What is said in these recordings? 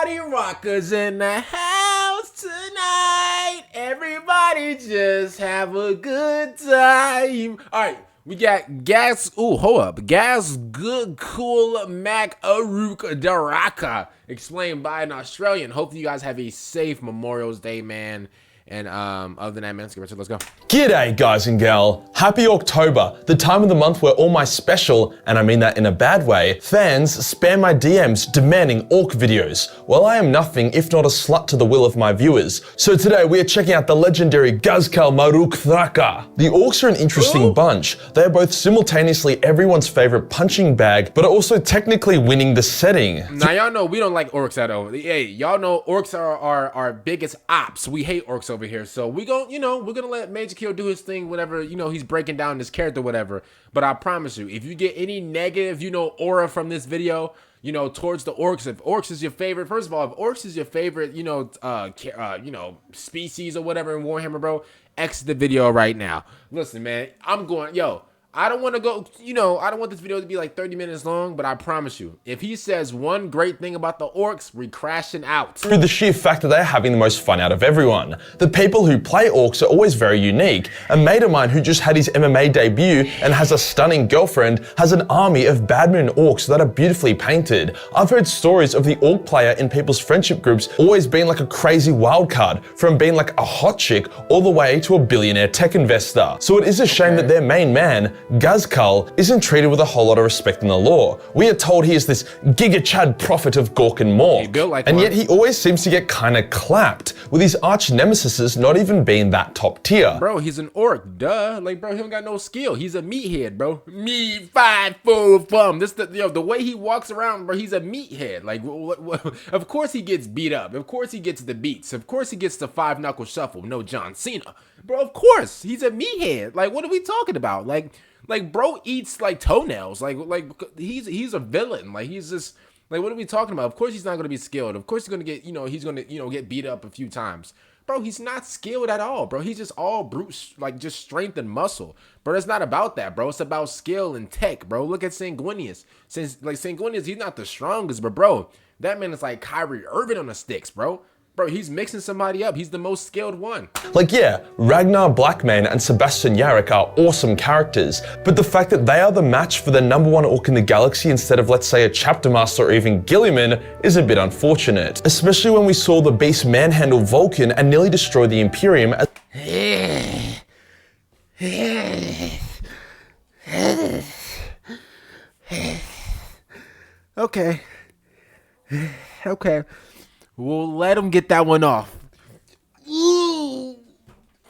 party rockers in the house tonight. Everybody just have a good time. All right, we got Ghazghkull Mac Uruk Thraka, explained by an Australian. Hopefully you guys have a safe Memorial's Day, man. And other than that, man, let's go. G'day, guys and gal. Happy October, the time of the month where all my special, and I mean that in a bad way, fans spam my DMs demanding orc videos. Well, I am nothing if not a slut to the will of my viewers. So today we are checking out the legendary Ghazghkull Uruk Thraka. The orcs are an interesting bunch. They are both simultaneously everyone's favorite punching bag, but are also technically winning the setting. Now y'all know we don't like orcs at all. Hey, y'all know orcs are our biggest ops. We hate orcs over here, so we're gonna let Majorkill do his thing, whatever, he's breaking down his character, whatever. But I promise you, if you get any negative, aura from this video, towards the orcs, if orcs is your favorite, first of all, if orcs is your favorite, species or whatever in Warhammer, bro, exit the video right now. Listen, man, I don't want to go, I don't want this video to be like 30 minutes long, but I promise you, if he says one great thing about the orcs, we're crashing out. Through the sheer fact that they're having the most fun out of everyone. The people who play orcs are always very unique. A mate of mine who just had his MMA debut and has a stunning girlfriend has an army of badminton orcs that are beautifully painted. I've heard stories of the orc player in people's friendship groups always being like a crazy wild card, from being like a hot chick all the way to a billionaire tech investor. So it is a shame that their main man, Ghazghkull, isn't treated with a whole lot of respect in the lore. We are told he is this Giga Chad prophet of Gork and Mork, and yet he always seems to get kinda clapped, with his arch nemesis not even being that top tier. Bro, he's an orc, duh. Like, bro, he don't got no skill. He's a meathead, bro. Meat, 5 full thumb. The way he walks around, bro, he's a meathead. Like, of course he gets beat up. Of course he gets the beats. Of course he gets the 5-knuckle shuffle. No John Cena. Bro, of course. He's a meathead. Like, what are we talking about? Like bro eats like toenails. Like he's a villain. Like he's just like, what are we talking about? Of course he's not gonna be skilled. Of course he's gonna get he's gonna get beat up a few times. Bro, he's not skilled at all, bro. He's just all brute, like just strength and muscle. Bro, it's not about that, bro. It's about skill and tech, bro. Look at Sanguinius. Sanguinius, he's not the strongest, but bro, that man is like Kyrie Irving on the sticks, bro. Bro, he's mixing somebody up. He's the most skilled one. Like, yeah, Ragnar Blackmane and Sebastian Yarrick are awesome characters, but the fact that they are the match for the #1 orc in the galaxy instead of, let's say, a chapter master or even Guilliman is a bit unfortunate. Especially when we saw the beast manhandle Vulcan and nearly destroy the Imperium as Okay. We'll let him get that one off. Ooh,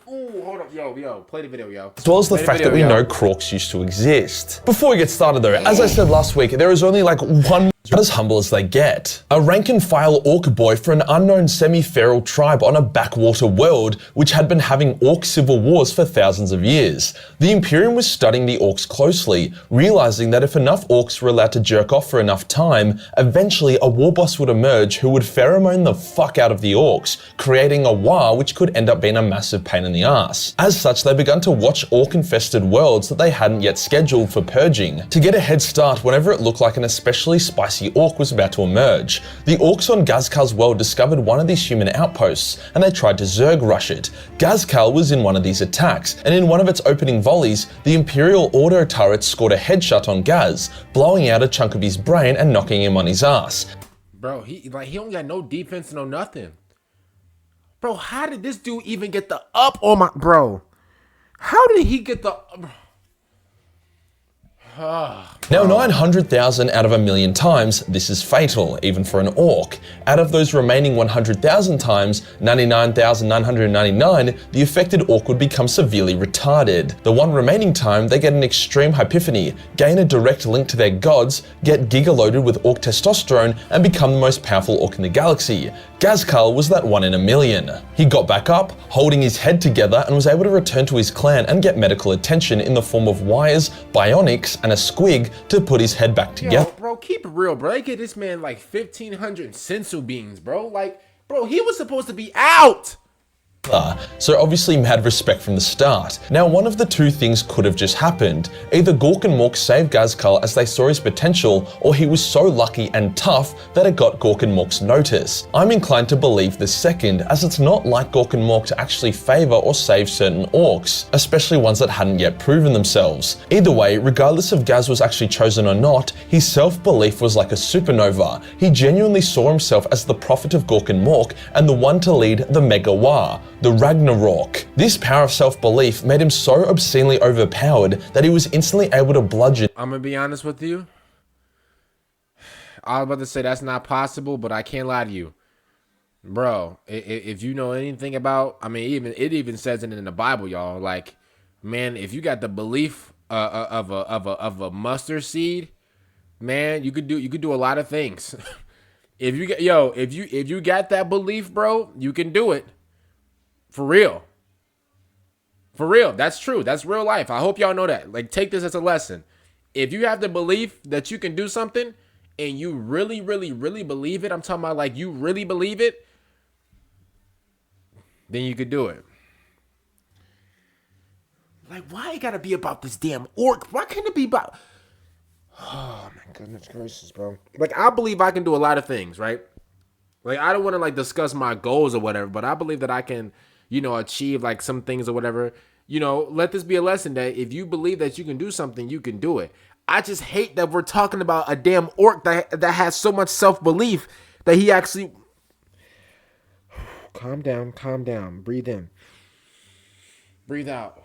hold up, yo, play the video, yo. As well as the fact that we know Crocs used to exist. Before we get started though, as I said last week, there is only like one as humble as they get. A rank and file orc boy for an unknown semi-feral tribe on a backwater world which had been having orc civil wars for thousands of years. The Imperium was studying the orcs closely, realizing that if enough orcs were allowed to jerk off for enough time, eventually a war boss would emerge who would pheromone the fuck out of the orcs, creating a war which could end up being a massive pain in the ass. As such, they began to watch orc-infested worlds that they hadn't yet scheduled for purging, to get a head start whenever it looked like an especially spicy orc was about to emerge. The orcs on Ghazghkull's world discovered one of these human outposts, and they tried to Zerg rush it. Ghazghkull was in one of these attacks, and in one of its opening volleys, the Imperial auto turret scored a headshot on Gaz, blowing out a chunk of his brain and knocking him on his ass. Bro, he don't got no defense, no nothing. Bro, how did this dude even get the up on my... Bro, how did he get the... Now 900,000 out of 1,000,000 times, this is fatal, even for an orc. Out of those remaining 100,000 times, 99,999, the affected orc would become severely retarded. The one remaining time, they get an extreme hypophany, gain a direct link to their gods, get gigaloaded with orc testosterone, and become the most powerful orc in the galaxy. Ghazghkull was that 1 in 1,000,000. He got back up, holding his head together, and was able to return to his clan and get medical attention in the form of wires, bionics, and a squig to put his head back together. Yo, bro, keep it real, bro. They get this man like 1,500 sensu beans, bro. Like, bro, he was supposed to be out. so obviously mad respect from the start. Now, one of the two things could have just happened. Either Gork and Mork saved Ghazghkull as they saw his potential, or he was so lucky and tough that it got Gork and Mork's notice. I'm inclined to believe the second, as it's not like Gork and Mork to actually favor or save certain orcs, especially ones that hadn't yet proven themselves. Either way, regardless if Gaz was actually chosen or not, his self-belief was like a supernova. He genuinely saw himself as the prophet of Gork and Mork and the one to lead the Mega War, the Ragnarok. This power of self-belief made him so obscenely overpowered that he was instantly able to bludgeon. I'm gonna be honest with you. I was about to say that's not possible, but I can't lie to you. Bro, if you know anything about, I mean, it even says it in the Bible, y'all. Like, man, if you got the belief of a mustard seed, man, you could do a lot of things. If you got that belief, bro, you can do it. For real. For real. That's true. That's real life. I hope y'all know that. Like, take this as a lesson. If you have the belief that you can do something and you really, really, really believe it, I'm talking about like you really believe it, then you could do it. Like, why it gotta be about this damn orc? Why can't it be about... Oh, my goodness gracious, bro. Like, I believe I can do a lot of things, right? Like, I don't want to, like, discuss my goals or whatever, but I believe that I can, you know, achieve, like, some things or whatever. You know, let this be a lesson that if you believe that you can do something, you can do it. I just hate that we're talking about a damn orc that has so much self-belief that he actually... Calm down. Breathe in. Breathe out.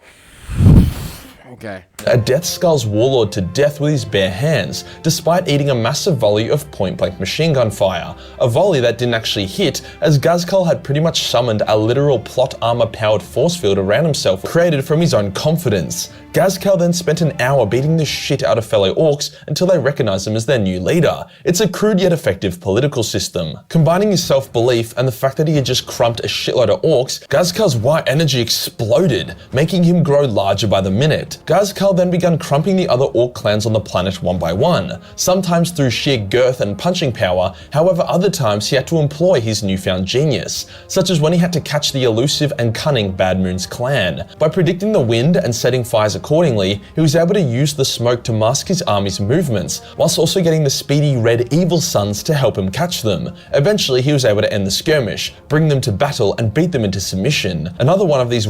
Okay. A Death Skull's warlord to death with his bare hands, despite eating a massive volley of point-blank machine gun fire. A volley that didn't actually hit, as Ghazghkull had pretty much summoned a literal plot armor-powered force field around himself, created from his own confidence. Ghazghkull then spent an hour beating the shit out of fellow orcs until they recognized him as their new leader. It's a crude yet effective political system. Combining his self-belief and the fact that he had just crumped a shitload of orcs, Ghazghkull's white energy exploded, making him grow larger by the minute. Ghazghkull then began crumping the other orc clans on the planet one by one, sometimes through sheer girth and punching power. However, other times he had to employ his newfound genius, such as when he had to catch the elusive and cunning Bad Moon's clan. By predicting the wind and setting fires accordingly, he was able to use the smoke to mask his army's movements, whilst also getting the speedy red evil sons to help him catch them. Eventually, he was able to end the skirmish, bring them to battle, and beat them into submission. Another one of these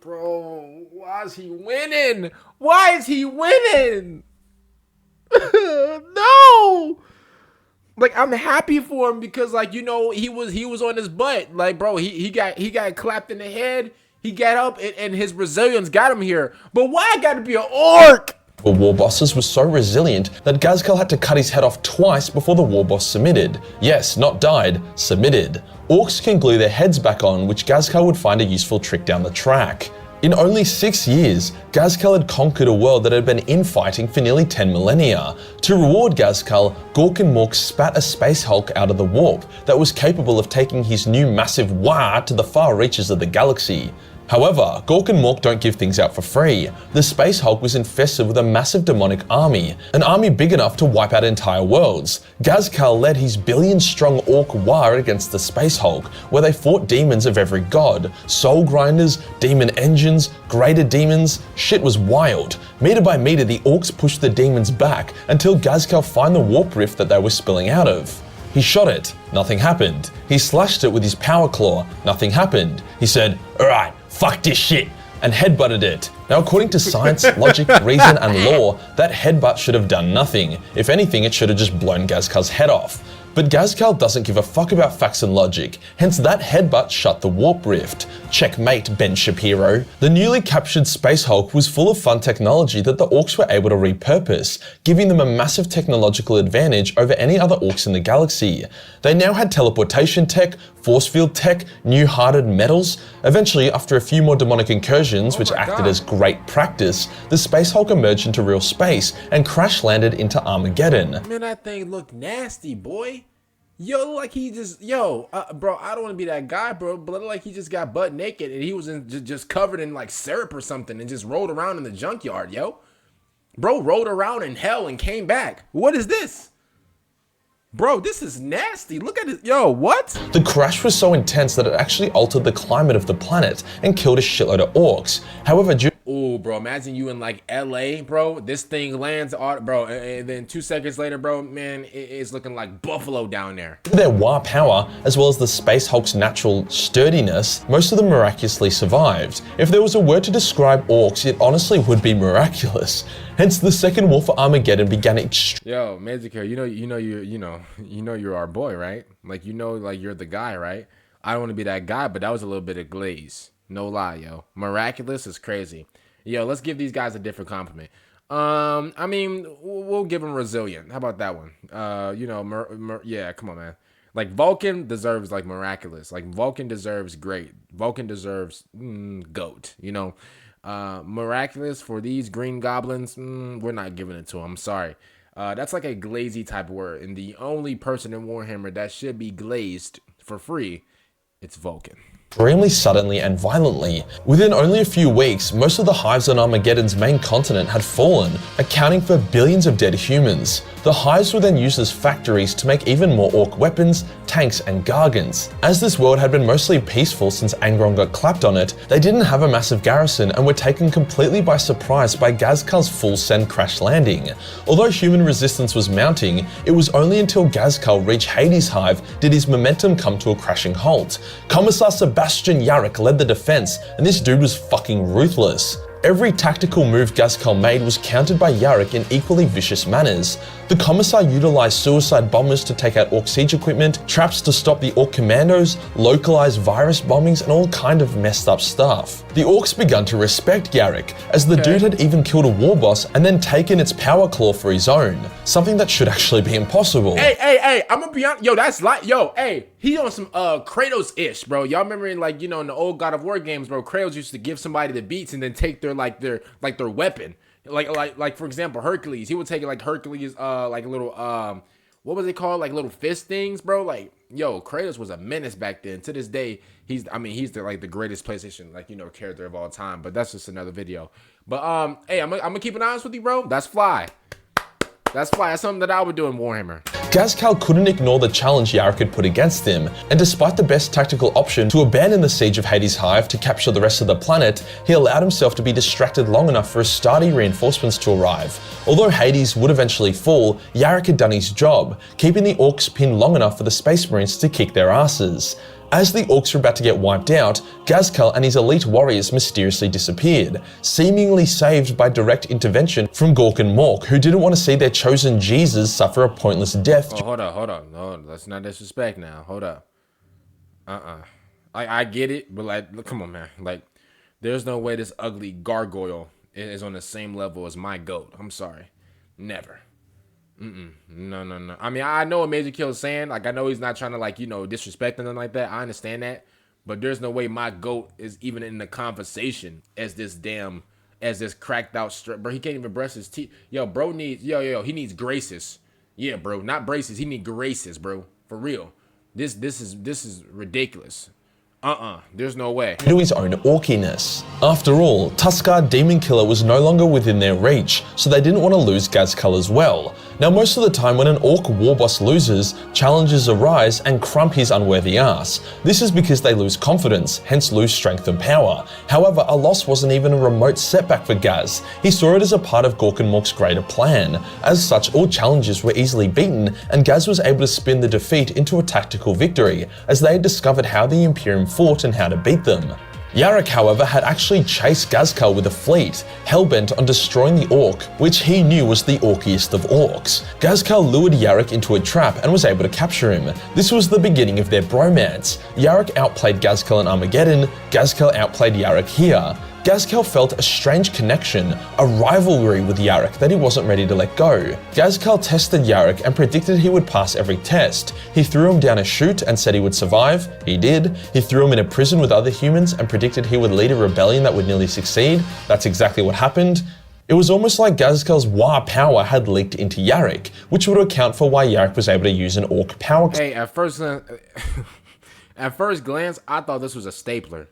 Bro, why is he winning? Why is he winning? No! Like, I'm happy for him because, like, you know, he was on his butt. Like, bro, he got clapped in the head. He got up and his resilience got him here. But why I gotta be an orc? The war bosses was so resilient that Ghazghkull had to cut his head off twice before the war boss submitted. Yes, not died, submitted. Orcs can glue their heads back on, which Ghazghkull would find a useful trick down the track. In only 6 years, Ghazghkull had conquered a world that had been infighting for nearly 10 millennia. To reward Ghazghkull, Gork and Mork spat a space hulk out of the warp that was capable of taking his new massive War to the far reaches of the galaxy. However, Gork and Mork don't give things out for free. The Space Hulk was infested with a massive demonic army, an army big enough to wipe out entire worlds. Ghazghkull led his billion-strong orc war against the Space Hulk, where they fought demons of every god, soul grinders, demon engines, greater demons. Shit was wild. Meter by meter, the orcs pushed the demons back until Ghazghkull found the warp rift that they were spilling out of. He shot it, nothing happened. He slashed it with his power claw, nothing happened. He said, "Alright, fuck this shit," and headbutted it. Now, according to science, logic, reason, and law, that headbutt should have done nothing. If anything, it should have just blown Ghazghkull's head off. But Ghazghkull doesn't give a fuck about facts and logic, hence that headbutt shut the warp rift. Checkmate, Ben Shapiro. The newly captured Space Hulk was full of fun technology that the orcs were able to repurpose, giving them a massive technological advantage over any other orcs in the galaxy. They now had teleportation tech, force field tech, new hardened metals. Eventually, after a few more demonic incursions, which acted as great practice, the Space Hulk emerged into real space and crash landed into Armageddon. Man, that thing looked nasty, boy. Yo, like he just, bro, I don't want to be that guy, bro, but like he just got butt naked and he was just covered in like syrup or something and just rolled around in the junkyard, yo. Bro rolled around in hell and came back. What is this? Bro, this is nasty. Look at it. Yo, what? The crash was so intense that it actually altered the climate of the planet and killed a shitload of orcs. However, Ooh, bro, imagine you in like LA, bro. This thing lands, bro, and then 2 seconds later, bro, man, it's looking like Buffalo down there. their war power, as well as the Space Hulk's natural sturdiness, most of them miraculously survived. If there was a word to describe orcs, it honestly would be miraculous. Hence, the Second War for Armageddon began Yo, Majorkill, you know you're our boy, right? Like you're the guy, right? I don't want to be that guy, but that was a little bit of glaze. No lie, yo. Miraculous is crazy. Yo, let's give these guys a different compliment. I mean, we'll give them resilient. How about that one? Yeah, come on, man. Like Vulcan deserves like miraculous. Like Vulcan deserves great. Vulcan deserves goat. Miraculous for these green goblins. We're not giving it to them. I'm sorry. That's like a glazy type word, and the only person in Warhammer that should be glazed for free, it's Vulcan. extremely suddenly and violently. Within only a few weeks, most of the hives on Armageddon's main continent had fallen, accounting for billions of dead humans. The hives were then used as factories to make even more orc weapons, tanks, and gargants. As this world had been mostly peaceful since Angron got clapped on it, they didn't have a massive garrison and were taken completely by surprise by Ghazghkull's full send crash landing. Although human resistance was mounting, it was only until Ghazghkull reached Hades' hive did his momentum come to a crashing halt. Commissar Sebastian Yarrick led the defense, and this dude was fucking ruthless. Every tactical move Ghazghkull made was countered by Yarrick in equally vicious manners. The Commissar utilized suicide bombers to take out Orc siege equipment, traps to stop the Orc commandos, localized virus bombings, and all kind of messed up stuff. The Orcs begun to respect Yarrick, as the dude had even killed a war boss and then taken its power claw for his own, something that should actually be impossible. Hey, I'm gonna be honest, yo, that's like, he on some Kratos-ish, bro. Y'all remember in like, in the old God of War games, bro, Kratos used to give somebody the beats and then take their weapon. Like for example, Hercules, he would take it like Hercules, like a little, what was it called? Like little fist things, bro. Like, yo, Kratos was a menace back then. To this day, he's the greatest PlayStation, character of all time, but that's just another video. But, hey, I'm gonna keep it honest with you, bro. That's fly. That's something that I would do in Warhammer. Ghazghkull couldn't ignore the challenge Yarrick had put against him, and despite the best tactical option to abandon the siege of Hades' hive to capture the rest of the planet, he allowed himself to be distracted long enough for Astarte reinforcements to arrive. Although Hades would eventually fall, Yarrick had done his job, keeping the Orcs pinned long enough for the Space Marines to kick their asses. As the Orcs were about to get wiped out, Ghazghkull and his elite warriors mysteriously disappeared, seemingly saved by direct intervention from Gork and Mork, who didn't want to see their chosen Jesus suffer a pointless death. Oh, hold on. No, let's not disrespect now. Hold up. I get it, but like, look, come on, man. Like, there's no way this ugly gargoyle is on the same level as my goat. I'm sorry. Never. No. I mean, I know what Majorkill is saying. Like, I know he's not trying to, disrespect anything like that. I understand that. But there's no way my GOAT is even in the conversation as this cracked out bro, he can't even brush his teeth. Yo, bro needs, he needs graces. Yeah, bro, not braces. He needs graces, bro. For real. This is ridiculous. There's no way. To his own orkiness. After all, Tuskarr Demon Killer was no longer within their reach, so they didn't want to lose Ghazghkull as well. Now, most of the time when an Orc war boss loses, challenges arise and crump his unworthy ass. This is because they lose confidence, hence lose strength and power. However, a loss wasn't even a remote setback for Gaz. He saw it as a part of Gork and Mork's greater plan. As such, all challenges were easily beaten, and Gaz was able to spin the defeat into a tactical victory, as they had discovered how the Imperium fought and how to beat them. Yarrick, however, had actually chased Ghazghkull with a fleet, hellbent on destroying the Orc, which he knew was the orkiest of orcs. Ghazghkull lured Yarrick into a trap and was able to capture him. This was the beginning of their bromance. Yarrick outplayed Ghazghkull in Armageddon, Ghazghkull outplayed Yarrick here. Ghazghkull felt a strange connection, a rivalry with Yarrick that he wasn't ready to let go. Ghazghkull tested Yarrick and predicted he would pass every test. He threw him down a chute and said he would survive. He did. He threw him in a prison with other humans and predicted he would lead a rebellion that would nearly succeed. That's exactly what happened. It was almost like Ghazghkull's war power had leaked into Yarrick, which would account for why Yarrick was able to use an Orc power. Hey, at first glance, I thought this was a stapler.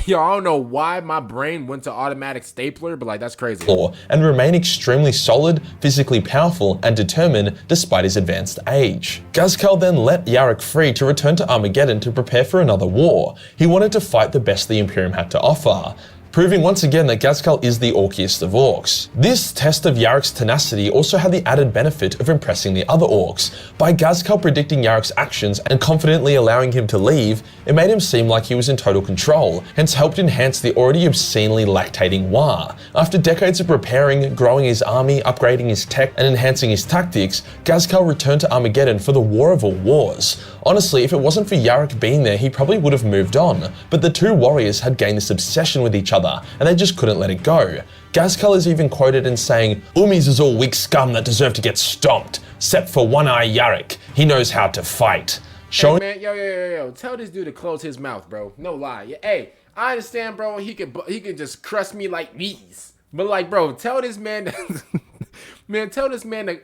Yo, I don't know why my brain went to automatic stapler, but like that's crazy. And remain extremely solid, physically powerful, and determined despite his advanced age. Ghazghkull then let Yarok free to return to Armageddon to prepare for another war. He wanted to fight the best the Imperium had to offer, proving once again that Ghazghkull is the orkiest of orcs. This test of Yarok's tenacity also had the added benefit of impressing the other orcs. By Ghazghkull predicting Yarok's actions and confidently allowing him to leave, it made him seem like he was in total control, hence helped enhance the already obscenely lactating War. After decades of preparing, growing his army, upgrading his tech, and enhancing his tactics, Ghazghkull returned to Armageddon for the War of all Wars. Honestly, if it wasn't for Yarok being there, he probably would have moved on, but the two warriors had gained this obsession with each other, and they just couldn't let it go. Ghazghkull is even quoted in saying, "Umis is all weak scum that deserve to get stomped, except for One-Eye Yarok. He knows how to fight." Hey man, yo, tell this dude to close his mouth, bro. No lie. Yeah, hey, I understand, bro. He could just crush me like these, but like, bro, tell this man, tell this man to.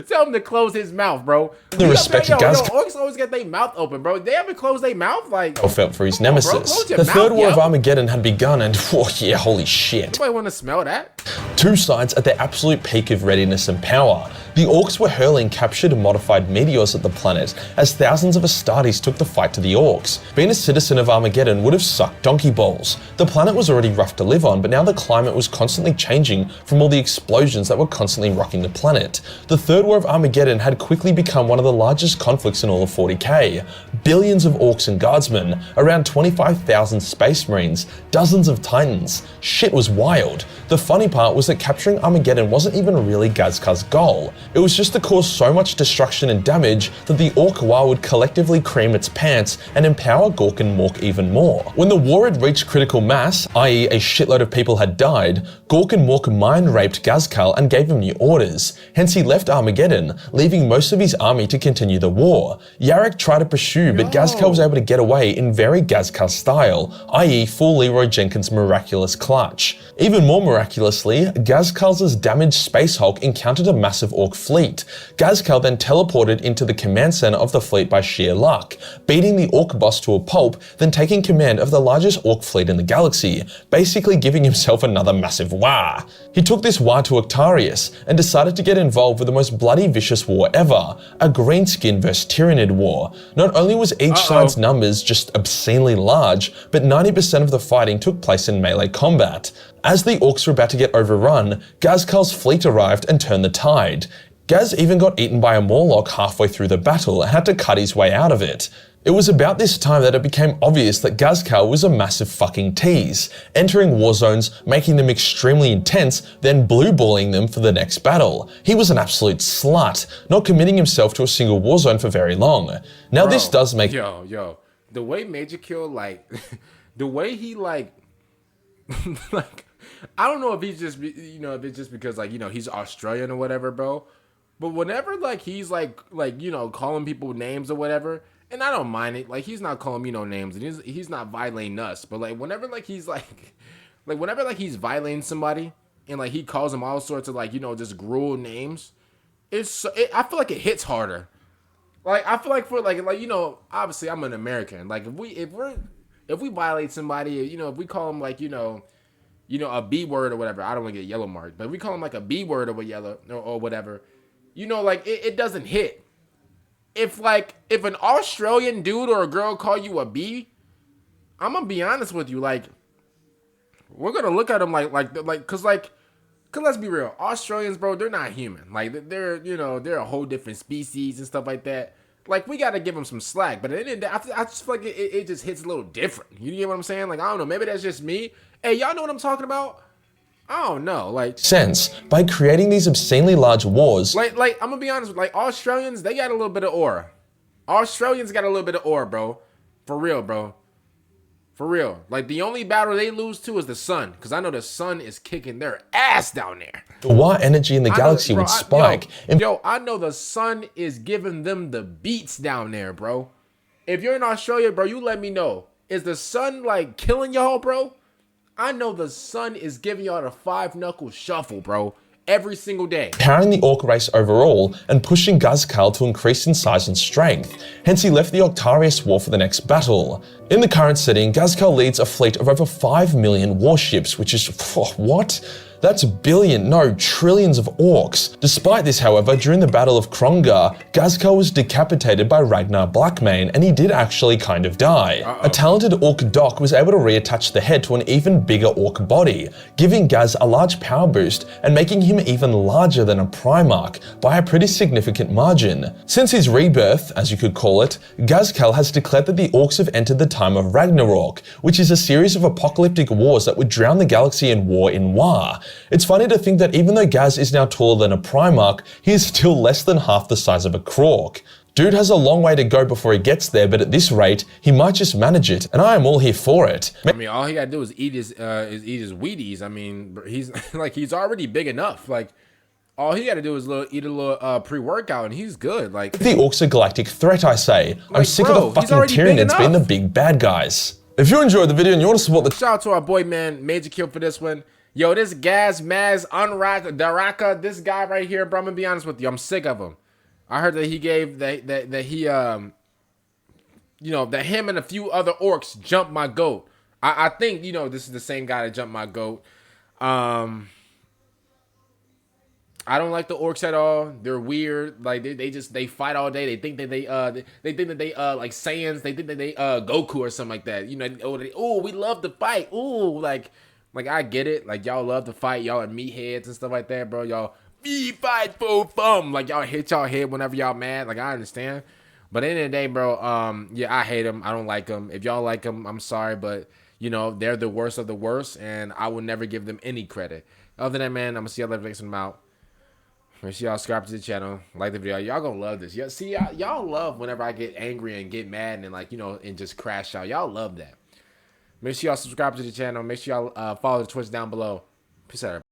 Tell him to close his mouth, bro. The respect to Ghazghkull. Orcs always get their mouth open, bro. They ever close their mouth, like. Felt for his nemesis. The third war of Armageddon had begun, and oh yeah, holy shit. Anybody want to smell that? Two sides at their absolute peak of readiness and power. The orcs were hurling captured and modified meteors at the planet as thousands of Astartes took the fight to the orcs. Being a citizen of Armageddon would have sucked donkey balls. The planet was already rough to live on, but now the climate was constantly changing from all the explosions that were constantly rocking the planet. The Third War of Armageddon had quickly become one of the largest conflicts in all of 40k. Billions of orcs and guardsmen, around 25,000 space marines, dozens of titans. Shit was wild. The funny part was that capturing Armageddon wasn't even really Ghazghkull's goal. It was just to cause so much destruction and damage that the Orc War would collectively cream its pants and empower Gork and Mork even more. When the war had reached critical mass, i.e. a shitload of people had died, Gork and Mork mind-raped Ghazghkull and gave him new orders. Hence he left Armageddon, leaving most of his army to continue the war. Yarok tried to pursue, but Ghazghkull was able to get away in very Ghazghkull style, i.e. full Leroy Jenkins miraculous clutch. Even more miraculously, Ghazghkull's damaged Space Hulk encountered a massive Orc fleet. Ghazghkull then teleported into the command center of the fleet by sheer luck, beating the Orc boss to a pulp, then taking command of the largest Orc fleet in the galaxy, basically giving himself another massive war. He took this war to Alpharius and decided to get involved with the most bloody vicious war ever, a greenskin versus Tyranid war. Not only was each side's numbers just obscenely large, but 90% of the fighting took place in melee combat. As the orcs were about to get overrun, Ghazghkull's fleet arrived and turned the tide. Gaz even got eaten by a Morlock halfway through the battle and had to cut his way out of it. It was about this time that it became obvious that Ghazghkull was a massive fucking tease, entering war zones, making them extremely intense, then blue-balling them for the next battle. He was an absolute slut, not committing himself to a single war zone for very long. Now this does make— Yo, the way Majorkill, like, the way he, like, like, I don't know if he's just, you know, if it's just because, like, you know, he's Australian or whatever, bro. But whenever, like, he's, like, you know, calling people names or whatever, and I don't mind it. Like, he's not calling me no names, and he's not violating us. But, like, whenever, like, he's, like, whenever, like, he's violating somebody, and, like, he calls them all sorts of, like, you know, just gruel names, I feel like it hits harder. Like, I feel like for, like, you know, obviously I'm an American. Like, if we violate somebody, you know, if we call them, like, you know, a B word or whatever, I don't want to get yellow marked, but if we call them like a B word or whatever, you know, like it doesn't hit. If an Australian dude or a girl call you a B, I'm gonna be honest with you, like, we're gonna look at them cause let's be real, Australians, bro, they're not human. Like, they're, you know, they're a whole different species and stuff like that. Like, we gotta give them some slack, but I just feel like it just hits a little different. You get what I'm saying? Like, I don't know, maybe that's just me. Hey, y'all know what I'm talking about? I don't know, like— sense by creating these obscenely large wars. Like, I'm gonna be honest, like, Australians, they got a little bit of aura. Australians got a little bit of aura, bro. For real, bro. For real. Like, the only battle they lose to is the sun, because I know the sun is kicking their ass down there. The war energy in the galaxy would spike. I know the sun is giving them the beats down there, bro. If you're in Australia, bro, you let me know. Is the sun, like, killing y'all, bro? I know the sun is giving y'all the 5-knuckle shuffle, bro. every single day. Powering the orc race overall and pushing Ghazghkull to increase in size and strength. Hence he left the Alpharius war for the next battle. In the current setting, Ghazghkull leads a fleet of over 5 million warships, which is, what? That's trillions of orcs. Despite this, however, during the Battle of Kronga, Ghazghkull was decapitated by Ragnar Blackmane, and he did actually kind of die. A talented orc doc was able to reattach the head to an even bigger orc body, giving Gaz a large power boost and making him even larger than a Primarch by a pretty significant margin. Since his rebirth, as you could call it, Ghazghkull has declared that the orcs have entered the time of Ragnarok, which is a series of apocalyptic wars that would drown the galaxy in war in war. It's funny to think that even though Gaz is now taller than a Primarch, he is still less than half the size of a Krork. Dude has a long way to go before he gets there, but at this rate, he might just manage it, and I am all here for it. I mean, all he gotta do is eat his Wheaties. I mean, he's like, he's already big enough. Like, all he gotta do is eat a little pre-workout, and he's good. Like, the orcs are a galactic threat, I say. I'm sick of the fucking Tyranids being the big bad guys. If you enjoyed the video and you want to support the shout out to our boy, man, Majorkill for this one. Yo, this Thraka, this guy right here, bro, I'm gonna be honest with you, I'm sick of him. I heard that he gave, that him and a few other orcs jumped my goat. I think, this is the same guy that jumped my goat. I don't like the orcs at all. They're weird. Like, they fight all day. They think that they like Saiyans. They think that they Goku or something like that. Oh, we love to fight. Ooh, like I get it. Like, y'all love to fight. Y'all are meatheads and stuff like that, bro. Y'all fight for fun. Like, y'all hit y'all head whenever y'all mad. Like, I understand. But at the end of the day, bro, yeah, I hate them. I don't like them. If y'all like them, I'm sorry, but they're the worst of the worst, and I will never give them any credit. Other than that, man, I'm gonna see y'all later. Next one out. Make sure y'all subscribe to the channel, like the video. Y'all gonna love this. Y'all love whenever I get angry and get mad and and just crash out. Y'all love that. Make sure y'all subscribe to the channel. Make sure y'all follow the Twitch down below. Peace out.